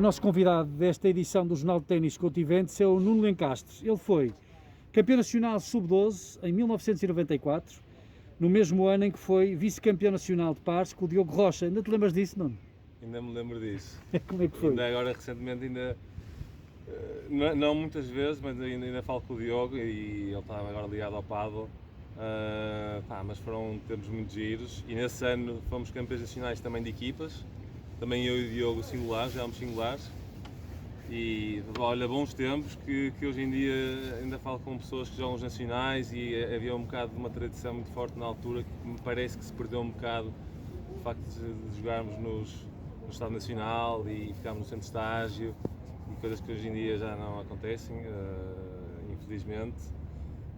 nosso convidado desta edição do Jornal de Ténis Continventes é o Nuno Lencastre. Ele foi campeão nacional sub-12 em 1994, no mesmo ano em que foi vice-campeão nacional de pares com o Diogo Rocha. Ainda te lembras disso, Nuno? Ainda me lembro disso. Como é que foi? Ainda agora, recentemente, não muitas vezes, mas ainda falo com o Diogo e ele estava agora ligado ao pádel. Mas foram tempos muito giros e nesse ano fomos campeões nacionais também de equipas, também eu e o Diogo singulares, jogámos singulares e olha, bons tempos que hoje em dia ainda falo com pessoas que jogam os nacionais e havia um bocado de uma tradição muito forte na altura que me parece que se perdeu um bocado o facto de jogarmos no Estado Nacional e ficarmos no centro de estágio e coisas que hoje em dia já não acontecem, infelizmente.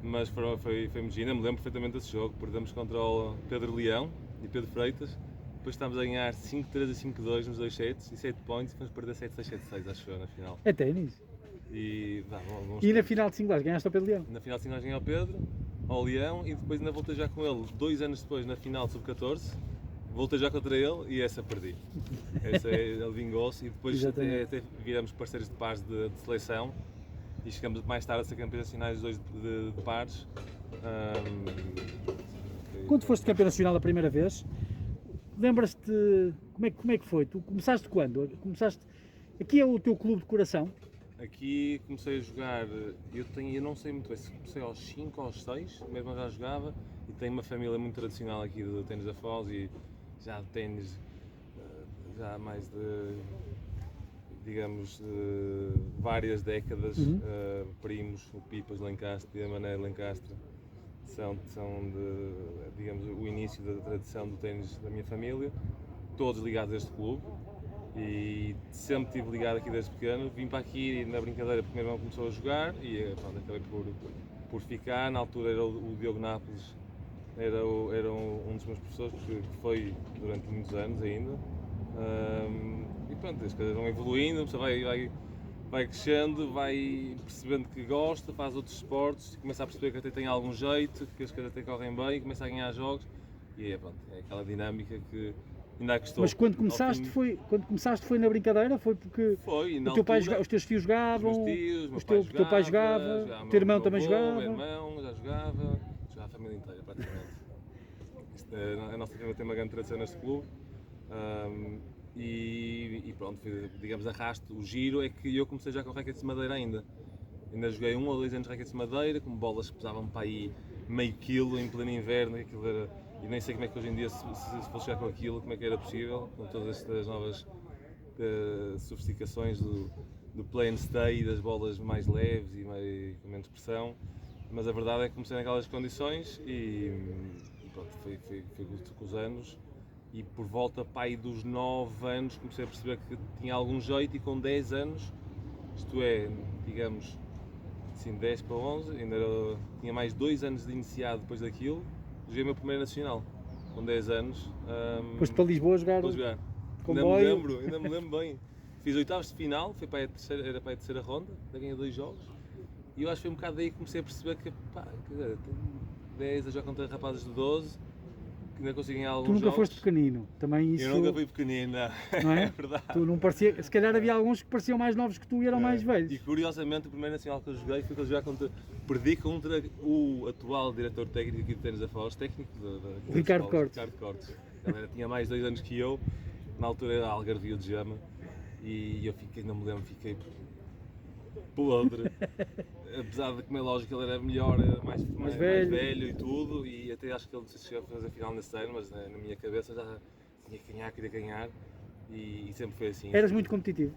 Mas foi muito giro, me lembro perfeitamente desse jogo, perdemos contra o Pedro Leão e Pedro Freitas, depois estávamos a ganhar 5-3 e 5-2 nos dois sets e 7 points e fomos perder 7-6, 7-6, acho eu, na final. É ténis. E na final de singulares ganhaste ao Pedro Leão? Na final de singulares ganhei ao Pedro, ao Leão e depois ainda voltei já com ele 2 anos depois na final de sub-14, voltei já contra ele e essa perdi. Ele vingou-se e depois até viramos parceiros de pares de seleção. E chegamos mais tarde a ser campeões nacionais dois de pares. Quando foste campeão nacional a primeira vez, lembras-te como é que foi? Tu começaste quando? Aqui é o teu clube de coração? Aqui comecei a jogar, eu não sei muito bem se comecei aos 5 ou aos 6, mesmo já jogava e tenho uma família muito tradicional aqui do ténis da Foz e já de ténis já há mais de, digamos, várias décadas. Primos, o Pipas Lencastre e a Mané Lencastre são digamos, o início da tradição do ténis da minha família, todos ligados a este clube e sempre estive ligado aqui desde pequeno. Vim para aqui na brincadeira porque o meu irmão começou a jogar e pronto, acabei por ficar. Na altura era o Diogo Nápoles, era um dos meus professores que foi durante muitos anos ainda. E pronto, as coisas vão evoluindo, a pessoa vai crescendo, vai percebendo que gosta, faz outros esportes, começa a perceber que até tem algum jeito, que as coisas até correm bem, começa a ganhar jogos e é aquela dinâmica que ainda estou. Mas quando começaste foi na brincadeira? Foi porque os teus tios jogavam? Os meus tios, o teu pai jogava, o teu irmão também jogava? O meu irmão já jogava a família inteira praticamente. A nossa família tem uma grande tradição neste clube. E pronto, digamos, arrasto. O giro é que eu comecei já com raquetes de madeira ainda joguei 1 ou 2 anos de raquetes de madeira, com bolas que pesavam para aí meio quilo em pleno inverno, e nem sei como é que hoje em dia, se fosse jogar com aquilo, como é que era possível, com todas estas novas sofisticações do play and stay, das bolas mais leves e com menos pressão, mas a verdade é que comecei naquelas condições e pronto, foi com os anos. E por volta pai, dos 9 anos comecei a perceber que tinha algum jeito e com 10 anos, isto é, digamos, assim, 10 para 11, tinha mais 2 anos de iniciado depois daquilo, joguei o meu primeiro nacional, com 10 anos. Foste para Lisboa jogar? Para jogar. Ainda me lembro bem. Fiz oitavos de final, era para a terceira ronda, ganhei 2 jogos e eu acho que foi um bocado daí que comecei a perceber que tenho 10 a jogar contra rapazes de 12, que ainda consegui ganhar alguns jogos. Tu nunca foste pequenino, também isso... Eu nunca fui pequenino, não é? É verdade. Tu não parecia, se calhar havia alguns que pareciam mais novos que tu e eram mais velhos. E curiosamente o primeiro nacional que eu joguei foi que eu perdi contra o atual diretor técnico aqui do ténis da Foz, técnico Ricardo Cortes. Ele tinha mais 2 anos que eu, na altura era Algarvio de Jama, e eu fiquei podre. Apesar de, como é lógico, ele era melhor, mais velho e tudo, e até acho que ele chegou a fazer a final nesse ano, mas na minha cabeça já tinha que ganhar, queria ganhar, e sempre foi assim. Eras muito competitivo?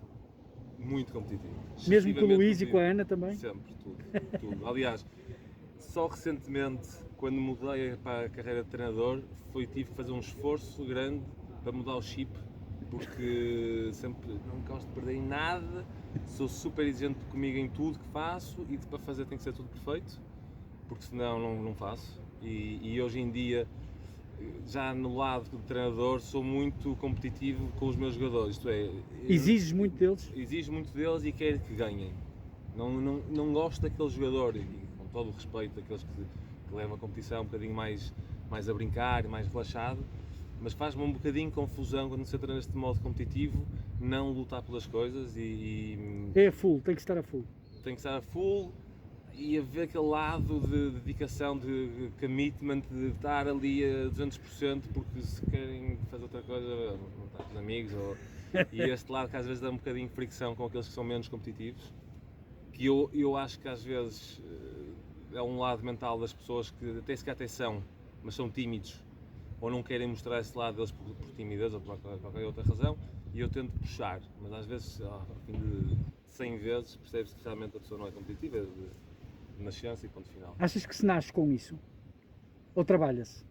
Muito competitivo. Mesmo com o Luís e com a Ana também? Sempre, tudo. Aliás, só recentemente, quando mudei para a carreira de treinador, tive que fazer um esforço grande para mudar o chip, porque sempre não gosto de perder em nada, sou super exigente comigo em tudo que faço e para fazer tem que ser tudo perfeito, porque senão não faço. E hoje em dia, já no lado do treinador, sou muito competitivo com os meus jogadores, isto é... Exiges muito deles? Exijo muito deles e quero que ganhem. Não gosto daquele jogador, e com todo o respeito daqueles que levam a competição um bocadinho mais a brincar e mais relaxado, mas faz-me um bocadinho confusão quando se entra neste modo competitivo, não lutar pelas coisas É a full, tem que estar a full. tem que estar a full e haver aquele lado de dedicação, de commitment, de estar ali a 200%, porque se querem fazer outra coisa, não estar com os amigos, e este lado que às vezes dá um bocadinho de fricção com aqueles que são menos competitivos, que eu acho que às vezes é um lado mental das pessoas que até sequer atenção, mas são tímidos, ou não querem mostrar esse lado deles por timidez ou por qualquer outra razão, e eu tento puxar, mas às vezes, ao fim de 100 vezes, percebe-se que realmente a pessoa não é competitiva, de nascença e ponto final. Achas que se nasce com isso? Ou trabalha-se?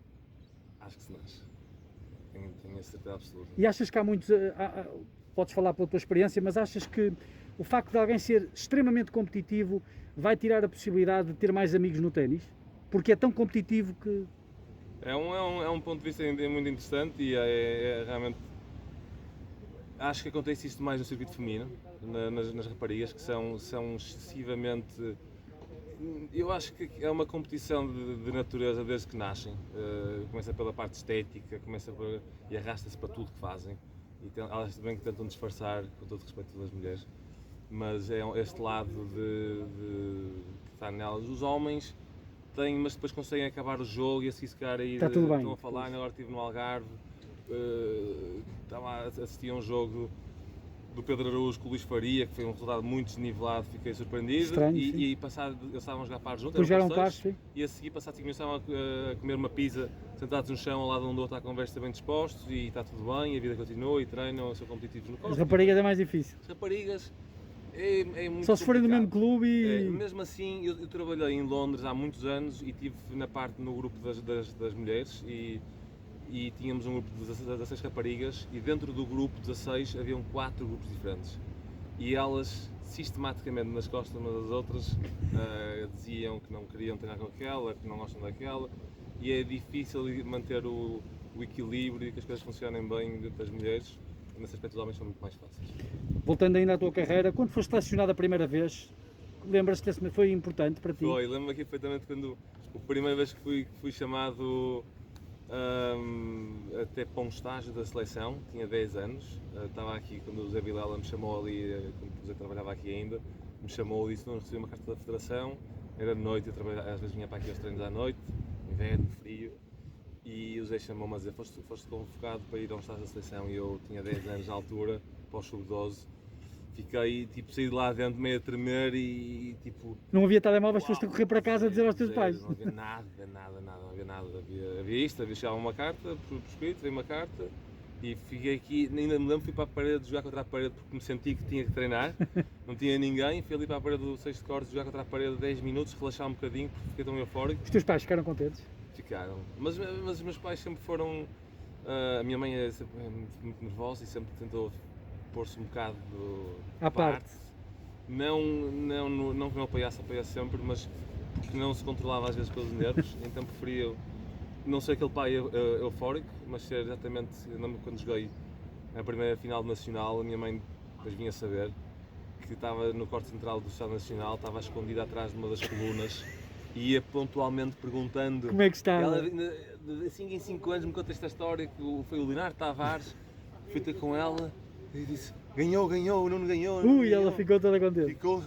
Acho que se nasce. Tenho a certeza absoluta. E achas que há muitos, podes falar pela tua experiência, mas achas que o facto de alguém ser extremamente competitivo vai tirar a possibilidade de ter mais amigos no ténis? Porque é tão competitivo que... É um ponto de vista muito interessante e é realmente... Acho que acontece isto mais no circuito feminino, nas raparigas, que são excessivamente... Eu acho que é uma competição de natureza desde que nascem. Começa pela parte estética, e arrasta-se para tudo que fazem. E elas também que tentam disfarçar, com todo o respeito pelas mulheres, mas é este lado que está nelas. Os homens têm, mas depois conseguem acabar o jogo e assim se calhar aí Está tudo bem. estão a falar. Agora estive no Algarve, estava a assistir a um jogo do Pedro Araújo com o Luís Faria, que foi um resultado muito desnivelado, fiquei surpreendido. Estranho, e passado, eles estavam a jogar pares juntos, Depois jogaram pares, sim. e a seguir, passado 5 minutos, estavam a comer uma pizza, sentados no chão, ao lado um do outro, à conversa, bem dispostos, e está tudo bem, a vida continua, e treinam, são competitivos no corpo. As raparigas é mais difícil. As raparigas é muito Só se forem do mesmo complicado. clube e... Mesmo assim, eu trabalhei em Londres há muitos anos e estive no grupo das mulheres e tínhamos um grupo de 16 raparigas e dentro do grupo 16 haviam 4 grupos diferentes e elas sistematicamente nas costas umas das outras diziam que não queriam treinar com aquela, que não gostam daquela, e é difícil manter o equilíbrio e que as coisas funcionem bem dentro das mulheres. Nesse aspecto os homens são muito mais fáceis. Voltando ainda à tua carreira, quando foste selecionado a primeira vez, lembras-te, foi importante para ti? Foi, lembro-me aqui perfeitamente quando a primeira vez que fui chamado até para um estágio da seleção, tinha 10 anos, estava aqui quando o Zé Vilela me chamou ali, quando o Zé trabalhava aqui ainda, me chamou e disse: não recebi uma carta da federação, era de noite, às vezes vinha para aqui aos treinos à noite, inverno, frio, e o Zé chamou-me a dizer: foste convocado para ir a um estágio da seleção, e eu tinha 10 anos na altura, para o sub-12, fiquei, tipo, saí de lá dentro meio a tremer e tipo... Não havia telemóveis, foste a correr para casa a dizer aos teus pais? Não havia nada, não havia nada. Havia isto, chegava uma carta, por escrito, veio uma carta e fiquei aqui, ainda me lembro, fui para a parede jogar contra a parede porque me senti que tinha que treinar, não tinha ninguém, fui ali para a parede do 6 de cortes jogar contra a parede 10 minutos, relaxar um bocadinho porque fiquei tão eufórico. Os teus pais ficaram contentes? Ficaram, mas os meus pais sempre foram... a minha mãe é sempre muito nervosa e sempre tentou pôr-se um bocado à parte. Não que não apoiasse sempre, mas porque não se controlava às vezes pelos nervos, então preferia não ser aquele pai eufórico, mas ser exatamente, eu lembro quando joguei a primeira final nacional, a minha mãe depois vinha saber que estava no corte central do Estado Nacional, estava escondida atrás de uma das colunas e ia pontualmente perguntando como é que está. Ela, de 5 em 5 anos, me conta esta história que foi o Leonardo Tavares, fui ter com ela e disse: ganhou, o Nuno ganhou. Ui, ela ficou toda contente. Ficou,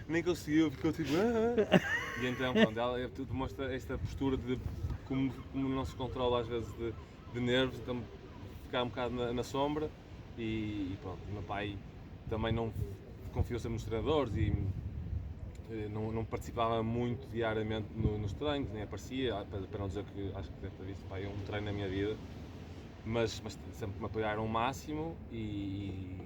nem conseguiu, ficou tipo... E então, pronto, ela demonstra esta postura de como não se controla às vezes de nervos, então ficar um bocado na sombra e pronto. O meu pai também não confiou-se nos treinadores e não participava muito diariamente nos treinos, nem aparecia, para não dizer que acho que deve ter visto pai, um treino na minha vida, mas sempre me apoiaram ao máximo e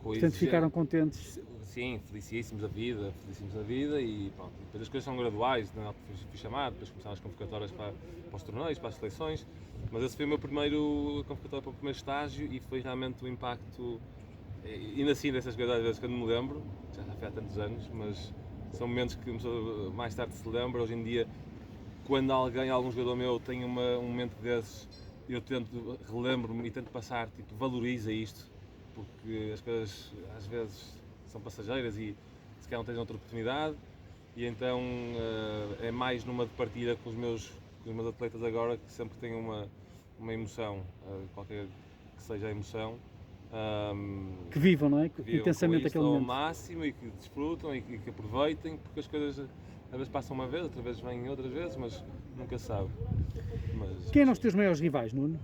portanto ficaram contentes. Sim, felicíssimos da vida e pronto. Depois as coisas são graduais, fui chamado, depois começaram as convocatórias para os torneios, para as seleções, mas esse foi o meu primeiro convocatório para o primeiro estágio e foi realmente o impacto, ainda assim dessas coisas às vezes que eu não me lembro, já foi há tantos anos, mas são momentos que mais tarde se lembra. Hoje em dia, quando algum jogador meu tem um momento desses, eu relembro-me e tento passar, tipo, valoriza isto, porque as coisas às vezes são passageiras e se calhar não tens outra oportunidade, e então é mais numa de partida com os meus atletas agora, que sempre que tenho uma emoção, qualquer que seja a emoção, Que vivam, não é? que vivam Intensamente com isto aquele ao momento. máximo e que desfrutam e que aproveitem, porque as coisas às vezes passam uma vez, outra vez vêm outras vezes, mas nunca se sabe. Quem eram os teus maiores rivais, Nuno?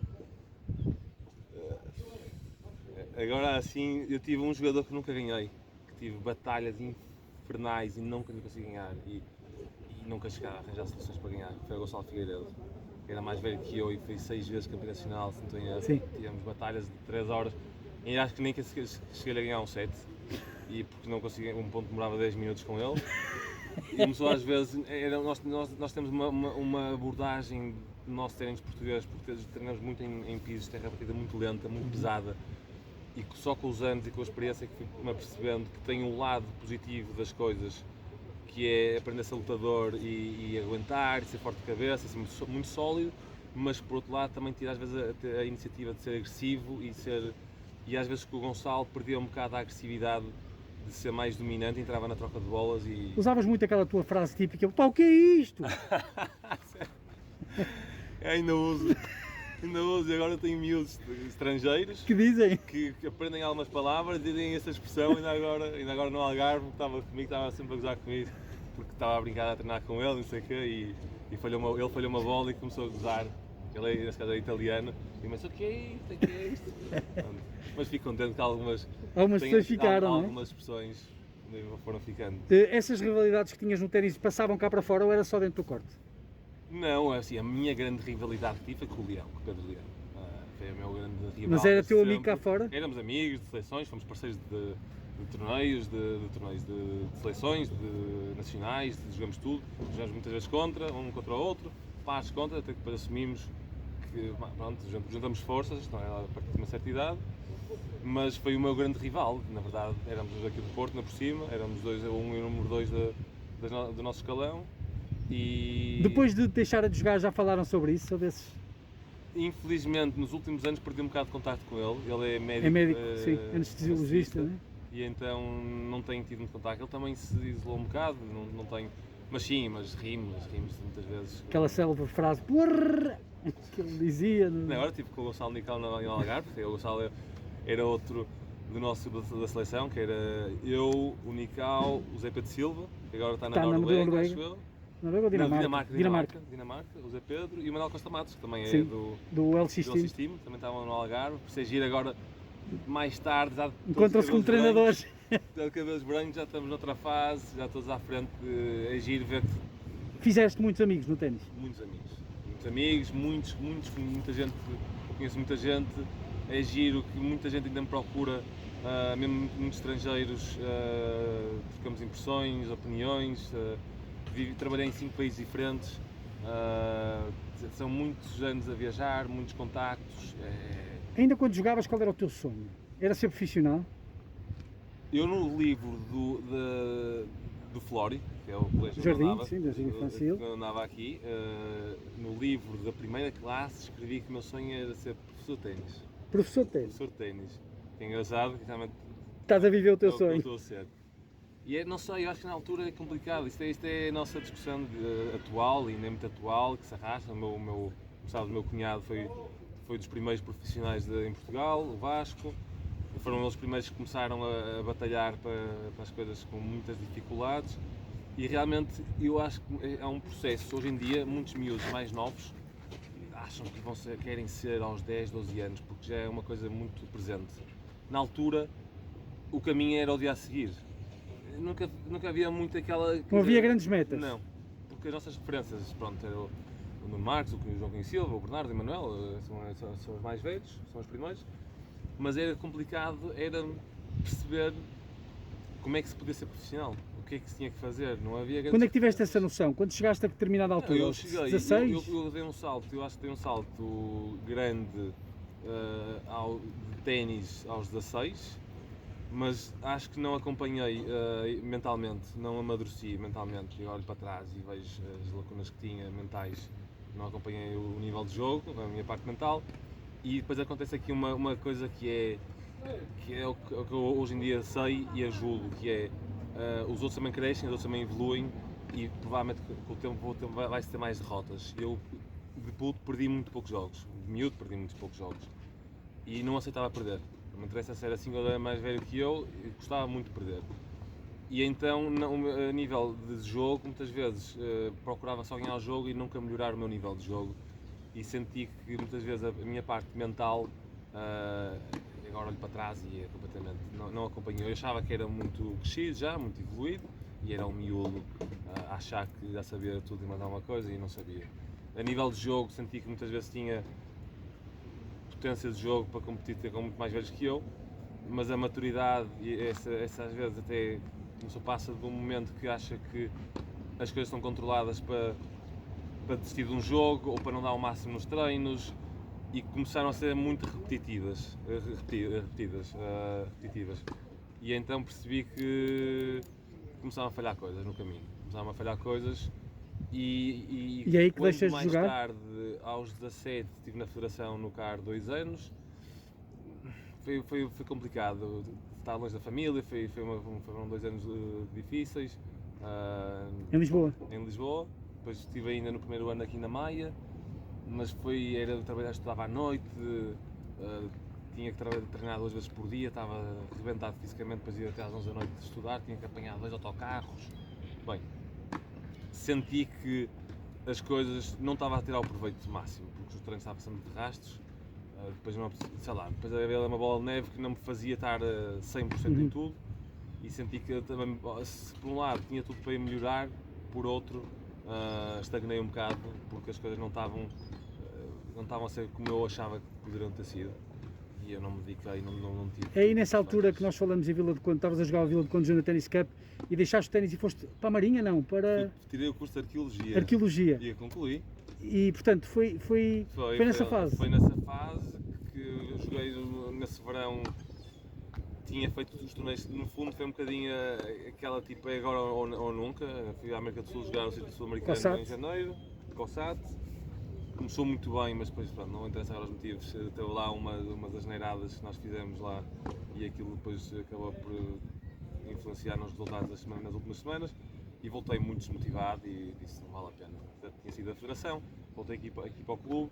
Agora assim, eu tive um jogador que nunca ganhei, que tive batalhas infernais e nunca lhe consegui ganhar e nunca chegava a arranjar soluções para ganhar. Foi o Gonçalo Figueiredo, que era mais velho que eu e foi 6 vezes campeão nacional, se não estou em erro. Sim. Tivemos batalhas de 3 horas e acho que nem cheguei a ganhar um set, e porque não consegui, um ponto demorava 10 minutos com ele. E começou às vezes, nós temos uma abordagem do nosso treinos português, porque treinamos muito em pisos de terra batida muito lenta, muito pesada, e só com os anos e com a experiência que fui-me apercebendo que tem um lado positivo das coisas, que é aprender a ser lutador e aguentar, e ser forte de cabeça, ser muito sólido, mas por outro lado também ter às vezes a iniciativa de ser agressivo e às vezes com o Gonçalo perdia um bocado a agressividade de ser mais dominante, entrava na troca de bolas e... Usavas muito aquela tua frase típica, pá, o que é isto? Ainda uso e agora tenho miúdos estrangeiros Que dizem? que aprendem algumas palavras e dizem essa expressão, ainda agora no Algarve, que estava comigo, estava sempre a gozar comigo, porque estava a brincar a treinar com ele, não sei o quê, e ele falhou uma bola e começou a gozar. Ele, nesse caso, é italiano, e começou, o que é isto? O que é isto? Mas fico contente que algumas Pessoas ficaram, não é? algumas expressões foram ficando. Essas rivalidades que tinhas no ténis passavam cá para fora ou era só dentro do corte? Não, assim, a minha grande rivalidade que tive foi com o Leão, com o Pedro Leão. Foi o meu grande rival. Mas era desde teu amigo sempre. cá fora? Éramos amigos de seleções, fomos parceiros de torneios, de seleções, de nacionais, jogamos tudo. Jogamos muitas vezes um contra o outro, pares contra, até que depois assumimos que, pronto, juntamos forças, não é, a partir de uma certa idade. Mas foi o meu grande rival, na verdade, éramos aqui do Porto, na por cima, éramos um e o número 2 do nosso escalão. E Depois de deixar de jogar já falaram sobre isso, sobre esses... Infelizmente, nos últimos anos perdi um bocado de contacto com ele. Ele é médico, É médico, sim, anestesiologista, né? E então não tenho tido muito contacto. Ele também se isolou um bocado, não tenho... Mas sim, mas rimos muitas vezes. Aquela célebre frase, porra, que ele dizia. Não, agora estive com o Gonçalo Nical em Algarve, porque o Gonçalo era outro da seleção, que era eu, o Nical, o Zé Pedro Silva, que agora está na Noruega, acho eu. Noruega ou Dinamarca? Dinamarca, o Zé Pedro e o Manuel Costa Matos, que também sim, é do LX Team, também estavam no Algarve, por ser giro agora, mais tarde, já encontram-se como treinadores. De cabelos brancos, já estamos noutra fase, já todos à frente, é giro ver que... Fizeste muitos amigos no ténis? Muitos amigos, muita gente, conheço muita gente, é giro que muita gente ainda me procura, mesmo muitos estrangeiros, trocamos impressões, opiniões, trabalhei em 5 países diferentes, são muitos anos a viajar, muitos contactos. Ainda quando jogavas, qual era o teu sonho? Era ser profissional? Eu no livro do Flori, que é o colégio Jardim, onde sim, do Jardim Infantil. eu andava aqui, no livro da primeira classe escrevi que o meu sonho era ser professor de ténis. Professor de ténis? Professor de ténis. É engraçado que realmente estás a viver o teu é sonho. O que eu estou a ser. E não sei, eu acho que na altura é complicado. Isto é a nossa discussão atual e nem muito atual, que se arrasta. O meu cunhado foi dos primeiros profissionais em Portugal, o Vasco. Foram eles os primeiros que começaram a batalhar para as coisas com muitas dificuldades. E realmente eu acho que é um processo. Hoje em dia, muitos miúdos mais novos acham que querem ser aos 10, 12 anos, porque já é uma coisa muito presente. Na altura, o caminho era o dia a seguir. Nunca havia muito aquela... Não havia grandes metas? Não, porque as nossas referências, pronto, era o Nuno Marcos, o João Cunha Silva, o Bernardo e o Manuel, são os mais velhos, são os primeiros, mas era complicado, era perceber como é que se podia ser profissional, o que é que se tinha que fazer, não havia grandes... Quando é que tiveste essa noção? Quando chegaste a determinada altura? Não, eu cheguei, 16? eu dei um salto, eu acho que dei um salto grande de ténis aos 16, mas acho que não acompanhei mentalmente, não amadureci mentalmente. Eu olho para trás e vejo as lacunas que tinha mentais, não acompanhei o nível de jogo, a minha parte mental, e depois acontece aqui uma coisa que é o que eu hoje em dia sei e ajudo, que é os outros também crescem, os outros também evoluem e provavelmente com o tempo vai-se ter mais derrotas. Eu de puto perdi muito poucos jogos, miúdo, perdi muitos poucos jogos. E não aceitava perder. Não me interessa se era 5 ou 10 mais velho que eu gostava muito de perder. E então, a nível de jogo, muitas vezes procurava só ganhar o jogo e nunca melhorar o meu nível de jogo. E senti que muitas vezes a minha parte mental, agora olho para trás e é completamente, não acompanhou. Eu achava que era muito crescido já, muito evoluído, e era um miúdo a achar que já sabia tudo e mais alguma coisa e não sabia. A nível de jogo, senti que muitas vezes tinha potência de jogo para competir com muito mais velhos que eu, mas a maturidade, e essa às vezes até começou passa de um momento que acha que as coisas estão controladas para desistir de um jogo ou para não dar o máximo nos treinos, e começaram a ser muito repetitivas. E então percebi que começaram a falhar coisas no caminho. E E aí que quando deixas de mais jogar? tarde, aos 17, estive na Federação no CAR 2 anos, foi complicado. Estar longe da família, foram 2 anos difíceis. Em Lisboa. Em Lisboa. Depois estive ainda no primeiro ano aqui na Maia, mas era de trabalhar, estudava à noite, tinha que treinar 2 vezes por dia, estava arrebentado fisicamente, depois ia até às 11 da noite estudar, tinha que apanhar 2 autocarros. Bem, senti que as coisas não estava a tirar o proveito máximo, porque os treinos estavam a ser muito rastos. Depois, depois havia uma bola de neve que não me fazia estar 100% em tudo, e senti que também, se por um lado tinha tudo para ir melhorar, por outro estagnei um bocado, porque as coisas não estavam a ser como eu achava que poderiam ter sido, e eu não me dediquei, não tive. É aí nessa altura que nós falamos em Vila de Conde, estavas a jogar a Vila de Conde Júnior Tennis Cup e deixaste o ténis e foste para a Marinha, não? Para Tirei o curso de Arqueologia. Arqueologia. E a concluí. E portanto foi nessa fase. Foi nessa fase que eu joguei nesse verão. Tinha feito os torneios, no fundo foi um bocadinho aquela tipo é agora ou nunca. Fui à América do Sul jogar no Circuito Sul-Americano em janeiro, COSAT. Começou muito bem, mas depois pronto, não interessa agora os motivos. Teve lá uma das neiradas que nós fizemos lá e aquilo depois acabou por influenciar nos resultados nas últimas semanas, e voltei muito desmotivado e disse não vale a pena. Já tinha sido da Federação, voltei aqui para o clube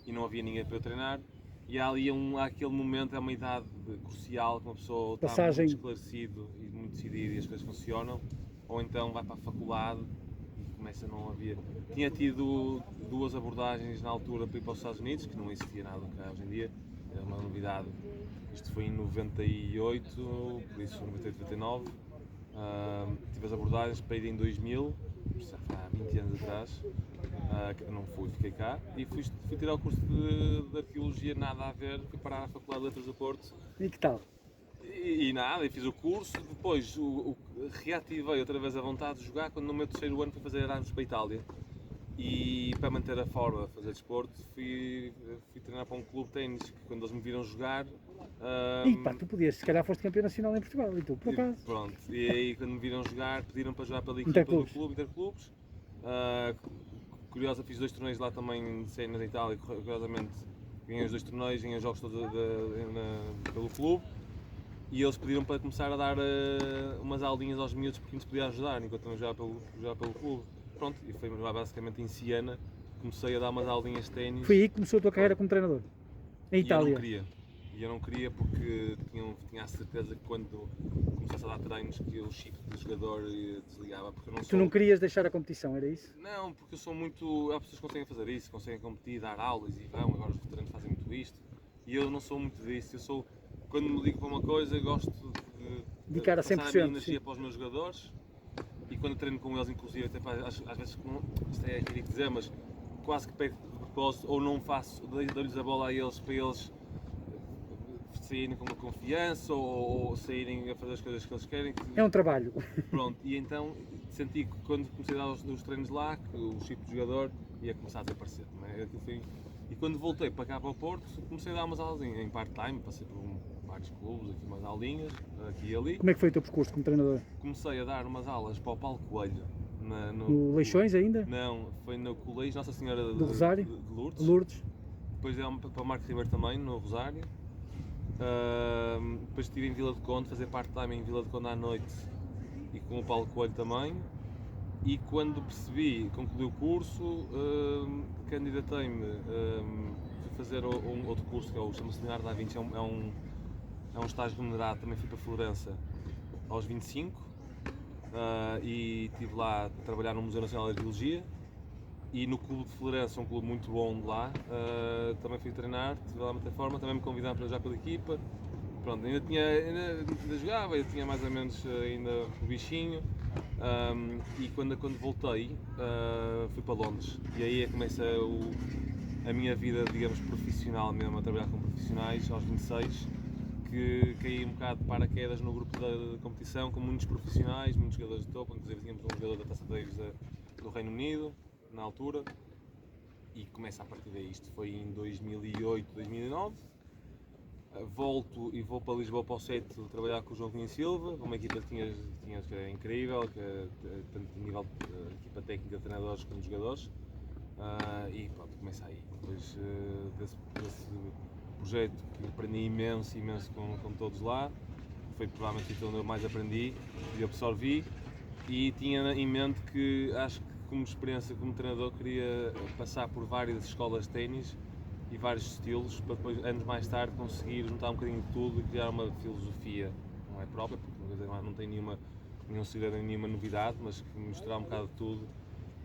e não havia ninguém para eu treinar. E há ali aquele momento, é uma idade crucial que uma pessoa está muito esclarecido e muito decidido e as coisas funcionam, ou então vai para a faculdade e começa a não havia. Tinha tido 2 abordagens na altura para ir para os Estados Unidos, que não existia nada cá hoje em dia, era uma novidade. Isto foi em 98, por isso 98, 99. Tive as abordagens para ir em 2000, há 20 anos atrás. Não fui, fiquei cá e fui tirar o curso de Arqueologia, nada a ver, fui parar à Faculdade de Letras do Porto. E que tal? E nada, e fiz o curso, depois reativei outra vez a vontade de jogar quando no meu 3º ano fui fazer Erasmus para a Itália. E para manter a forma, fazer desporto, fui treinar para um clube de ténis que quando eles me viram jogar... E pá, tu podias, se calhar foste campeão nacional em Portugal, e tu, por acaso? Pronto, e aí quando me viram jogar, pediram para jogar pela equipa do clube, Interclubes. Curiosa, fiz 2 torneios lá também de sénior na Itália, curiosamente ganhei os 2 torneios, ganhei os jogos todos pelo clube, e eles pediram para começar a dar umas aulinhas aos miúdos porque nos podia ajudar enquanto eu jogava pelo clube. Pronto, e foi basicamente em Siena, comecei a dar umas aulinhas de ténis. Foi aí que começou a tua carreira como treinador? Em Itália? E eu não queria porque tinha a certeza que quando começasse a dar treinos que o chip do jogador desligava, porque eu não Tu não querias deixar a competição, era isso? Não, porque eu sou muito... Há pessoas que conseguem fazer isso, conseguem competir, dar aulas e agora os veteranos fazem muito isto, e eu não sou muito disso. Quando me ligo para uma coisa, gosto de dedicar a 100%, passar a minha energia para os meus jogadores, e quando treino com eles, inclusive, até às vezes, isto é ridículo dizer, mas quase que pego de propósito, ou não faço, dou-lhes a bola a eles para eles saírem com uma confiança ou saírem a fazer as coisas que eles querem. É um trabalho. Pronto, e então senti que quando comecei a dar os treinos lá, que o chip de jogador ia começar a desaparecer. E quando voltei para cá para o Porto, comecei a dar umas aulas em part-time, passei por vários clubes, aqui umas aulinhas, aqui e ali. Como é que foi o teu percurso como treinador? Comecei a dar umas aulas para o Paulo Coelho. No Leixões ainda? Não, foi no Colégio Nossa Senhora do Rosário? De Lourdes. Depois dei para o Marco Ribeiro também, no Rosário. Depois estive em Vila de Conde, fazer part-time em Vila de Conde à noite e com o Paulo Coelho também. E quando percebi, concluí o curso, candidatei-me, fui fazer outro curso que chama-se Leonardo da Vinci, é um estágio remunerado, também fui para Florença aos 25 e estive lá a trabalhar no Museu Nacional de Arqueologia e no Clube de Florença, um clube muito bom de lá, também fui treinar, estive lá muita forma, também me convidaram para jogar pela equipa. Pronto, ainda jogava, eu tinha mais ou menos ainda o bichinho e quando voltei fui para Londres e aí começa a minha vida, digamos, profissional mesmo, a trabalhar com profissionais aos 26, que caí um bocado de paraquedas no grupo da competição com muitos profissionais, muitos jogadores de topo, inclusive tínhamos um jogador da Taça Davis do Reino Unido, na altura, e começa a partir daí. Isto foi em 2008, 2009. Volto e vou para Lisboa para o set trabalhar com o João Cunha Silva, uma equipa que é incrível, tanto a nível de equipa técnica de treinadores como de jogadores, e pronto, começa aí. Depois desse projeto que aprendi imenso com todos lá, foi provavelmente onde eu mais aprendi e absorvi, e tinha em mente que acho que como experiência como treinador queria passar por várias escolas de ténis e vários estilos, para depois, anos mais tarde, conseguir juntar um bocadinho de tudo e criar uma filosofia, não é própria, porque não tem nenhum segredo, nenhuma novidade, mas que misturar um bocado de tudo,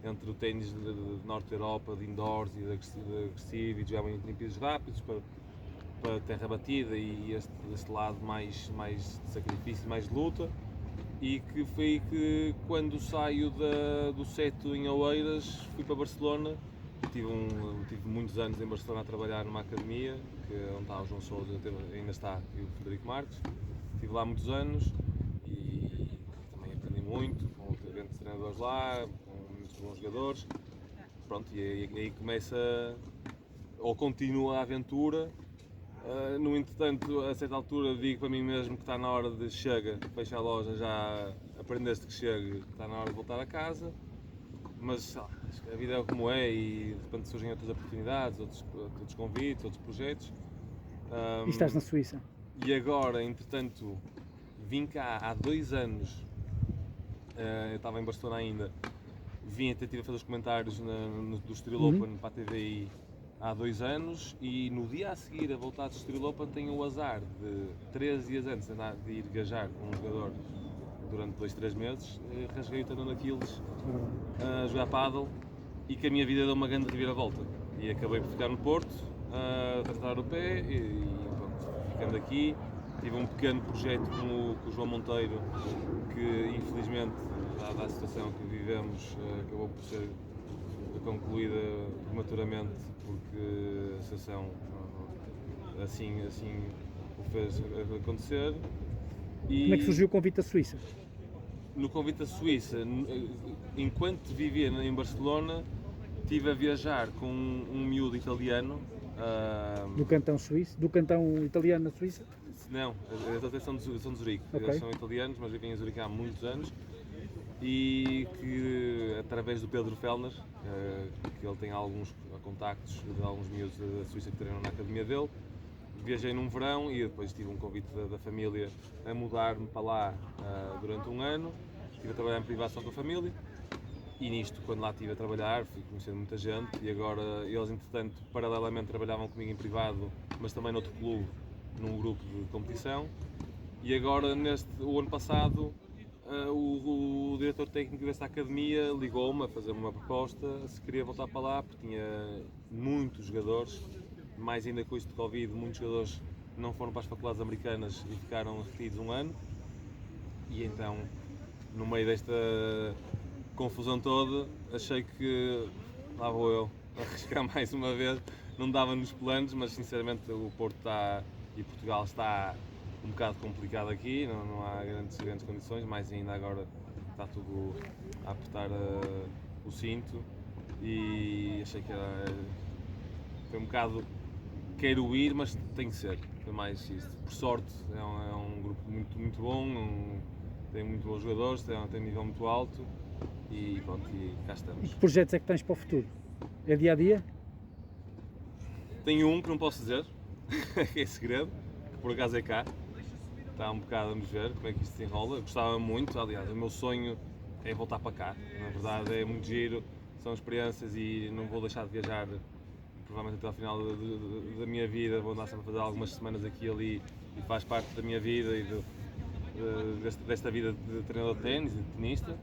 entre o ténis de Norte da Europa, de indoors e de agressivo, e de jogar em pisos rápidos, para terra batida, e este lado mais de sacrifício, mais de luta, e que foi que quando saio do seto em Oeiras, fui para Barcelona. Tive muitos anos em Barcelona a trabalhar numa academia, onde está o João Sousa, ainda está, e o Frederico Marques. Estive lá muitos anos e também aprendi muito, com grandes treinadores lá, com muitos bons jogadores. Pronto, e aí começa, ou continua a aventura. No entretanto, a certa altura digo para mim mesmo que está na hora de chega, fecha a loja, já aprendeste que chega, está na hora de voltar a casa. Mas a vida é como é e de repente surgem outras oportunidades, outros convites, outros projetos. E estás na Suíça? E agora, entretanto, vim cá há 2 anos, eu estava em Barcelona ainda, vim até tive a fazer os comentários do Estoril Open para a TVI há 2 anos, e no dia a seguir a voltar do Estoril Open tenho o azar de 13 dias antes de ir viajar com um jogador durante 2-3 meses, rasguei o tendão daqueles a jogar paddle, e que a minha vida deu uma grande reviravolta e acabei por ficar no Porto, a tratar o pé e pronto, ficando aqui. Tive um pequeno projeto com o João Monteiro, que infelizmente, dada a situação que vivemos, acabou por ser concluída prematuramente, porque a situação assim o fez acontecer. E como é que surgiu o convite da Suíça? No convite da Suíça, enquanto vivia em Barcelona, estive a viajar com um miúdo italiano. Do cantão suíço? Do cantão italiano na Suíça? Não, eles até são de Zurique. Okay. Eles são italianos, mas vivem em Zurique há muitos anos. E que, através do Pedro Fellner, que ele tem alguns contactos de alguns miúdos da Suíça que treinam na academia dele, viajei num verão e depois tive um convite da família a mudar-me para lá durante 1 ano. Estive a trabalhar em privação com a família e nisto, quando lá estive a trabalhar, fui conhecendo muita gente, e agora eles, entretanto, paralelamente trabalhavam comigo em privado, mas também noutro clube, num grupo de competição. E agora, o ano passado, o diretor técnico desta academia ligou-me a fazer uma proposta se queria voltar para lá, porque tinha muitos jogadores, mais ainda com isto de Covid, muitos jogadores não foram para as faculdades americanas e ficaram retidos 1 ano. E então, no meio desta confusão toda, achei que lá vou eu arriscar mais uma vez. Não dava nos planos, mas sinceramente o Porto e Portugal está um bocado complicado aqui, não há grandes condições, mais ainda agora está tudo a apertar o cinto, e achei que foi um bocado, quero ir, mas tem que ser, foi mais isto. Por sorte é um grupo muito bom, tem muito bons jogadores, tem nível muito alto, e pronto, e cá estamos. E que projetos é que tens para o futuro? É dia a dia? Tenho um que não posso dizer, que é segredo, que por acaso é cá. Está um bocado, vamos ver como é que isto se enrola. Gostava muito, aliás, o meu sonho é voltar para cá. Na verdade é muito giro, são experiências e não vou deixar de viajar provavelmente até ao final da minha vida vou andar sempre a fazer algumas semanas aqui e ali e faz parte da minha vida e desta vida de treinador de ténis e de tenista.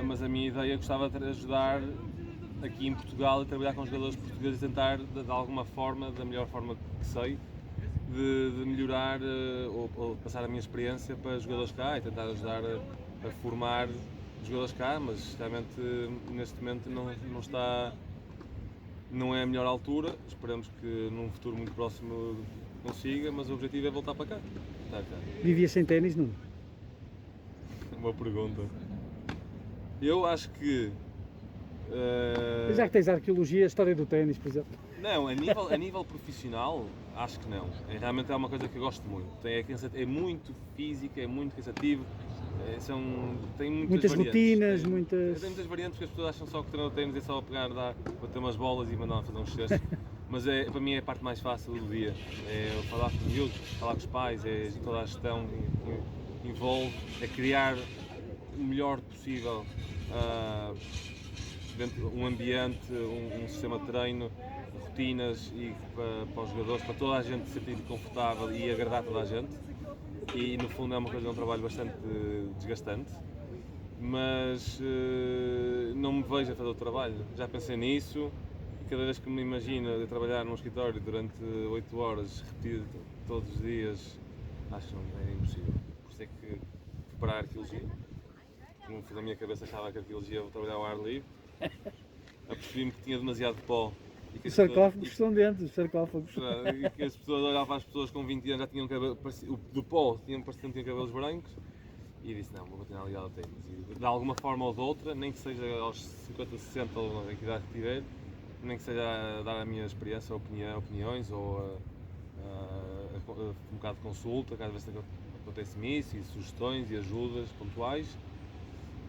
Mas a minha ideia gostava de ajudar aqui em Portugal e trabalhar com jogadores portugueses e tentar, de alguma forma, da melhor forma que sei, de melhorar ou passar a minha experiência para jogadores cá e tentar ajudar a formar jogadores cá, mas realmente neste momento não é a melhor altura. Esperamos que num futuro muito próximo consiga, mas o objetivo é voltar para cá. Vivias sem ténis, Nuno? Boa pergunta. Eu acho que Já que tens a arqueologia, a história do ténis, por exemplo. não, a nível profissional, acho que não. Realmente é uma coisa que eu gosto muito. É muito física, é muito cansativo. Tem Muitas variantes. rotinas, Tem muitas... muitas variantes, porque as pessoas acham só que o treinador de ténis é só pegar, bater umas bolas e mandar fazer uns cestos. Mas para mim é a parte mais fácil do dia. É falar com os miúdos, falar com os pais, é toda a gestão que envolve, é criar o melhor possível um ambiente, um sistema de treino, rotinas e para os jogadores, para toda a gente se sentir confortável e agradar toda a gente. E no fundo é um trabalho bastante desgastante, mas não me vejo a fazer o trabalho. Já pensei nisso e cada vez que me imagino a trabalhar num escritório durante 8 horas, repetido todos os dias, acho que é impossível. Por isso é que fui para a arqueologia. No fundo da minha cabeça achava que a arqueologia vou trabalhar ao ar livre. Apercebi-me que tinha demasiado pó. Os sarcófagos são dentro, os sarcófagos. E que as pessoas olhavam para as pessoas com 20 anos já tinham cabelo, do pó, tinham cabelos brancos e disse não, vou continuar ligado ao ténis. E de alguma forma ou de outra, nem que seja aos 50, 60 ou na idade que tiver, nem que seja a dar a minha experiência, opiniões ou um bocado de consulta, cada vez que acontece-me isso, e sugestões e ajudas pontuais.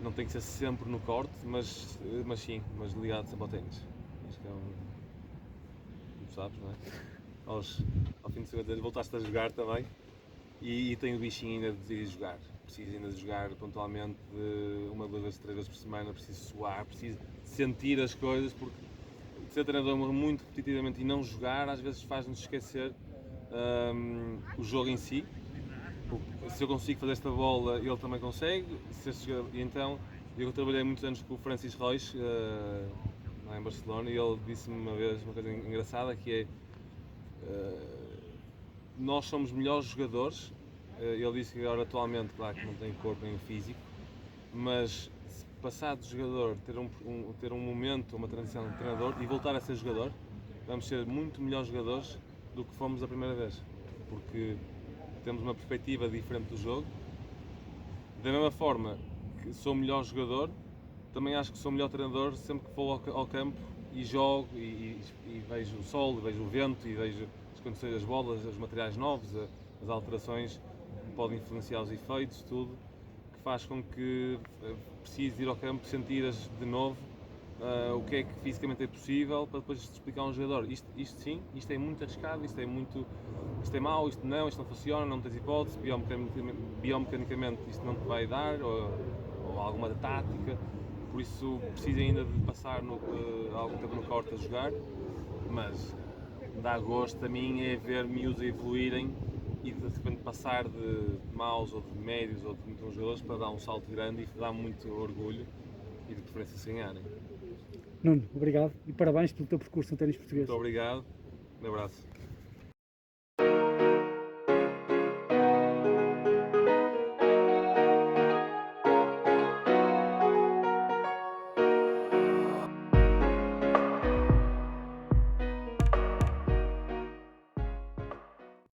Não tem que ser sempre no corte, mas sim, mas ligado sempre ao ténis. Acho que é sabes, não é? Ao fim de 50 anos voltaste a jogar também e tenho o bichinho ainda de ir jogar. Preciso ainda de jogar pontualmente uma, 2 vezes, 3 vezes por semana, preciso suar, preciso sentir as coisas, porque ser treinador muito repetitivamente e não jogar às vezes faz-nos esquecer o jogo em si. Se eu consigo fazer esta bola, ele também consegue. E então, eu trabalhei muitos anos com o Francis Royce, lá em Barcelona, e ele disse-me uma vez uma coisa engraçada, que é nós somos melhores jogadores. Ele disse que agora atualmente, claro que não tem corpo nem físico, mas se passar de jogador, ter um momento, uma transição de treinador e voltar a ser jogador, vamos ser muito melhores jogadores do que fomos a primeira vez, porque temos uma perspectiva diferente do jogo. Da mesma forma que sou melhor jogador, também acho que sou melhor treinador sempre que vou ao campo e jogo e vejo o sol, e vejo o vento e vejo as condições das bolas, os materiais novos, as alterações que podem influenciar os efeitos, tudo, que faz com que precise ir ao campo, sentir de novo o que é que fisicamente é possível para depois explicar a um jogador. Isto sim, isto é muito arriscado, isto é mau, isto não funciona, não tens hipótese, biomecanicamente isto não te vai dar, ou alguma tática, por isso preciso ainda de passar algum tempo no corte a jogar, mas dá gosto a mim é ver miúdos a evoluírem e de repente passar de maus ou de médios ou de muito bons jogadores para dar um salto grande e dá muito orgulho e de preferência se ganharem. Nuno, obrigado e parabéns pelo teu percurso no ténis português. Muito obrigado, um abraço.